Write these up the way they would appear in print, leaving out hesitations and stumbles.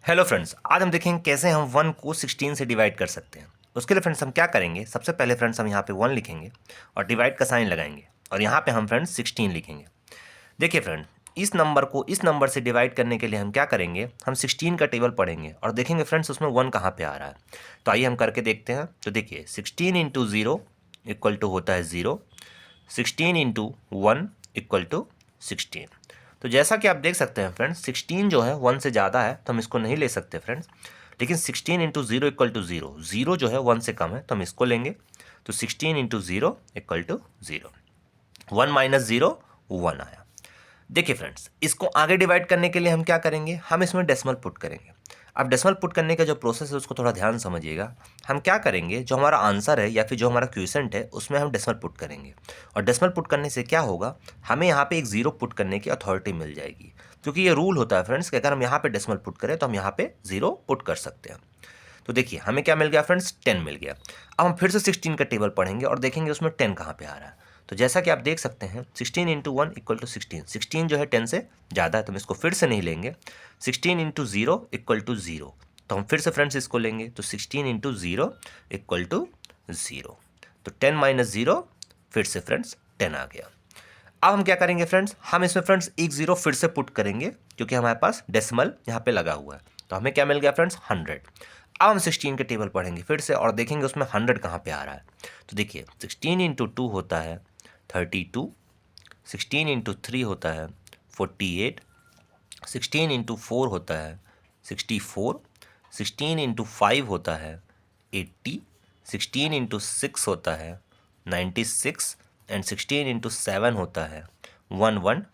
Hello friends, आज हम देखेंगे कैसे हम 1 को 16 से डिवाइड कर सकते हैं। उसके लिए फ्रेंड्स हम क्या करेंगे, सबसे पहले फ्रेंड्स हम यहाँ पे 1 लिखेंगे और डिवाइड का साइन लगाएंगे और यहाँ पे हम फ्रेंड्स 16 लिखेंगे। देखिए फ्रेंड, इस नंबर को इस नंबर से डिवाइड करने के लिए हम क्या करेंगे, हम 16 का टेबल पढ़ेंगे और देखेंगे फ्रेंड्स उसमें 1 कहाँ पे आ रहा है। तो आइए हम करके देखते हैं। तो देखिए 16 इंटू 0 इक्वल टू होता है 0, 16 इंटू 1 इक्वल टू 16। तो जैसा कि आप देख सकते हैं फ्रेंड्स, 16 जो है 1 से ज़्यादा है तो हम इसको नहीं ले सकते फ्रेंड्स। लेकिन 16 इंटू 0 इक्वल टू 0, 0 जो है 1 से कम है तो हम इसको लेंगे। तो 16 इंटू 0 इक्वल टू 0, 1 माइनस 0 1 आया। देखिए फ्रेंड्स, इसको आगे डिवाइड करने के लिए हम क्या करेंगे, हम इसमें डेसिमल पुट करेंगे। अब डेसिमल पुट करने का जो प्रोसेस है उसको थोड़ा ध्यान समझिएगा। हम क्या करेंगे, जो हमारा आंसर है या फिर जो हमारा क्वेश्चन है उसमें हम डेसिमल पुट करेंगे और डेसिमल पुट करने से क्या होगा, हमें यहाँ पे एक जीरो पुट करने की अथॉरिटी मिल जाएगी। क्योंकि ये रूल होता है फ्रेंड्स कि अगर हम यहाँ पे डेसिमल पुट करें तो हम यहाँ पे जीरो पुट कर सकते हैं। तो देखिए हमें क्या मिल गया फ्रेंड्स, 10 मिल गया। अब हम फिर से 16 का टेबल पढ़ेंगे और देखेंगे उसमें 10 कहाँ पे आ रहा है। तो जैसा कि आप देख सकते हैं 16 इंटू 1 इक्वल टू 16, 16 जो है 10 से ज़्यादा है तो हम इसको फिर से नहीं लेंगे। 16 इंटू 0 इक्वल टू 0, तो हम फिर से फ्रेंड्स इसको लेंगे। तो 16 इंटू 0 इक्वल टू 0, तो 10 माइनस 0 फिर से फ्रेंड्स 10 आ गया। अब हम क्या करेंगे फ्रेंड्स, हम इसमें फ्रेंड्स एक जीरो फिर से पुट करेंगे क्योंकि हमारे पास डेसिमल यहाँ पे लगा हुआ है। तो हमें क्या मिल गया फ्रेंड्स, 100। अब हम 16 के टेबल पढ़ेंगे फिर से और देखेंगे उसमें 100 कहाँ पे आ रहा है। तो देखिए 16 इंटू 2 होता है 32, 16 इंटू 3 होता है 48, 16 इंटू 4 होता है 64, 16 इंटू 5 होता है 80, 16 इंटू 6 होता है 96 एंड 16 इंटू 7 होता है 112।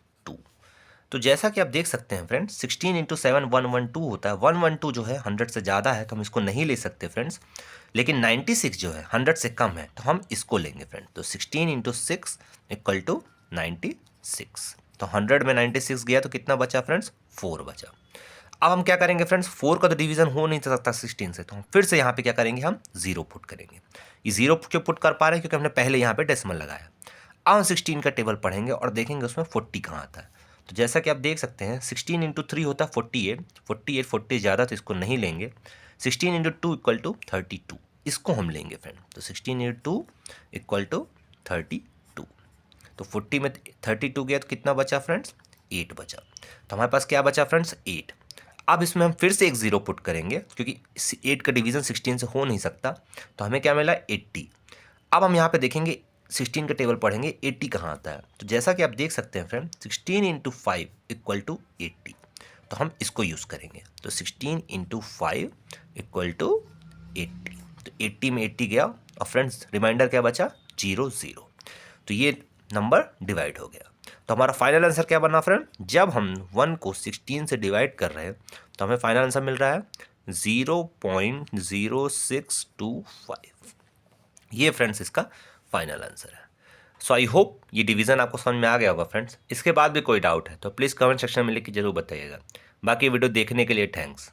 तो जैसा कि आप देख सकते हैं फ्रेंड्स, 16 इंटू 7 112 होता है। 112 जो है 100 से ज़्यादा है तो हम इसको नहीं ले सकते फ्रेंड्स। लेकिन 96 जो है 100 से कम है तो हम इसको लेंगे फ्रेंड। तो 16 इंटू 6 इक्वल टू 96। तो 100 में 96 गया तो कितना बचा फ्रेंड्स, 4 बचा। अब हम क्या करेंगे फ्रेंड्स, 4 का तो डिवीजन हो नहीं सकता 16 से, तो हम फिर से यहाँ पे क्या करेंगे, हम जीरो पुट करेंगे। ये जीरो क्यों पुट कर पा रहे हैं, क्योंकि हमने पहले यहाँ पे डेसिमल लगाया। अब हम 16 का टेबल पढ़ेंगे और देखेंगे उसमें 40 कहाँ आता है। तो जैसा कि आप देख सकते हैं 16 इंटू 3 होता है 48, 48 40 ज़्यादा तो इसको नहीं लेंगे। 16 इंटू 2 इक्वल टू 32, इसको हम लेंगे फ्रेंड। तो 16 इंटू 2 इक्वल टू 32। तो 40 में 32 गया तो कितना बचा फ्रेंड्स, 8 बचा। तो हमारे पास क्या बचा फ्रेंड्स, 8। अब इसमें हम फिर से एक जीरो पुट करेंगे क्योंकि 8 का डिवीजन 16 से हो नहीं सकता। तो हमें क्या मिला, 80। अब हम यहाँ पे देखेंगे 16 का टेबल पढ़ेंगे 80 कहाँ आता है। तो जैसा कि आप देख सकते हैं फ्रेंड, 16 इंटू 5 इक्वल टू 80, तो हम इसको यूज़ करेंगे। तो 16 इंटू 5 इक्वल टू 80, तो 80 में 80 गया और फ्रेंड्स रिमाइंडर क्या बचा, 0 0। तो ये नंबर डिवाइड हो गया। तो हमारा फाइनल आंसर क्या बना फ्रेंड, जब हम 1 को 16 से डिवाइड कर रहे हैं तो हमें फाइनल आंसर मिल रहा है 0.0625। ये फ्रेंड्स इसका फाइनल आंसर है। सो आई होप ये डिवीज़न आपको समझ में आ गया होगा फ्रेंड्स। इसके बाद भी कोई डाउट है तो प्लीज़ कमेंट सेक्शन में लिख के जरूर बताइएगा। बाकी वीडियो देखने के लिए थैंक्स।